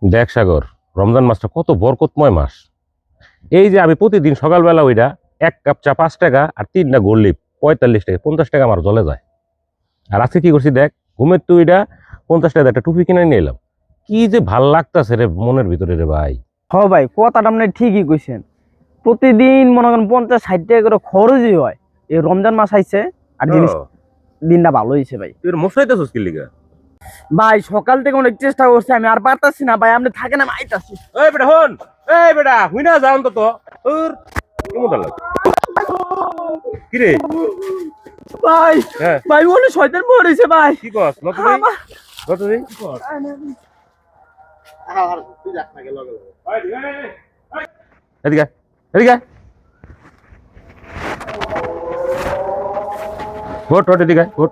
দেখ সাগর, রমজান মাসটা কত বরকতময় মাস। এই যে আমি প্রতিদিন সকালবেলা ওইটা 1 কাপ চা 5 টাকা আর 3টা গোল্ড 45 টাকা 50 টাকা আমার জলে যায়। আর আজকে কি করছি দেখ, ঘুমের তুই এটা 50 টাকা একটা টুপি কিনে নিয়ে এলাম। কি যে ভাল লাগতাছে রে মনের ভিতরে রে ভাই। ভাই কথাটা আপনি ঠিকই কইছেন। প্রতিদিন মনে করেন 50-60 টাকা করে খরচই হয়। এই রমজান মাস আইছে আর জিনিস দিনটা ভালো হয়েছে ভাই। তুই মশাইতেছিস কি লিগা? ভাই সকাল থেকে অনেক চেষ্টা করছি, আমি আর পারতাছি না ভাই, আপনি থাকেন আমি আইতাছি। এই বেটা হন, এই বেটা হুই না যাও অন্তত। ওর কেমন লাগে কি রে? ভাই হ্যাঁ ভাই বলে শয়তান পড়েছে ভাই। কি কস নতুন নতুন কি কস? এদিকে এদিকে ভোট ভোট এদিকে ভোট।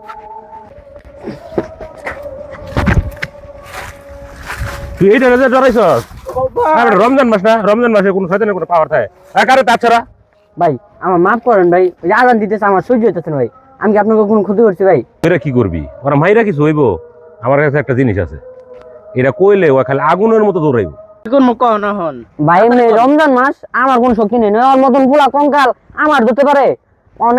তুই এইটা রেজে ডরাইছস? রমজান মাস না, রমজান মাসে কোনো শয়তানের কোনো পাওয়ার থাকে কারে তাছাড়া? ভাই আমার মাফ করেন ভাই, ওই যে আজান দিতেছে আমার সহ্য হইতেছে না ভাই। আমি কি আপনাকে কোনো ক্ষতি করছি ভাই? এরা কি করবি? ওরা মাইরা কিছু হইব? আমার কাছে একটা জিনিস আছে, এটা কইলে ও খালি আগুনের মতো দৌড়াইব। কোন কও না হন ভাই এমনি রমজান মাস আমার কোনো শক্তি নেই, ওর মতন পুরা কঙ্কাল আমার ধরতে পারে।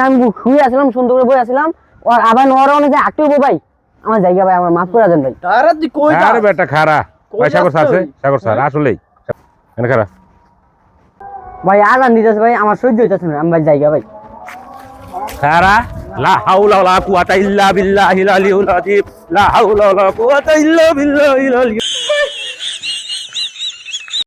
আমি শুয়ে আসলাম, সুন্দর করে বই আসলাম, ওর আবার ওর অনেক আটকে ভাই। আমার জায়গা ভাই, আমার মাফ করে দেন ভাই। তারা তুই কই যা? আরে বেটা খারা ভাই, সাগর স্যার আছে, সাগর স্যার আসলেই এনে খারা। ভাই আজান দিতেছে ভাই, আমার সহ্য হইতেছে না, আমি ভাই জায়গা ভাই। খারা লা হাওলা ওয়ালা কুওয়াতা ইল্লা বিল্লাহিল আলিয়্যিল আযীম, লা হাওলা ওয়ালা কুওয়াতা ইল্লা বিল্লাহিল আলিয়্যিল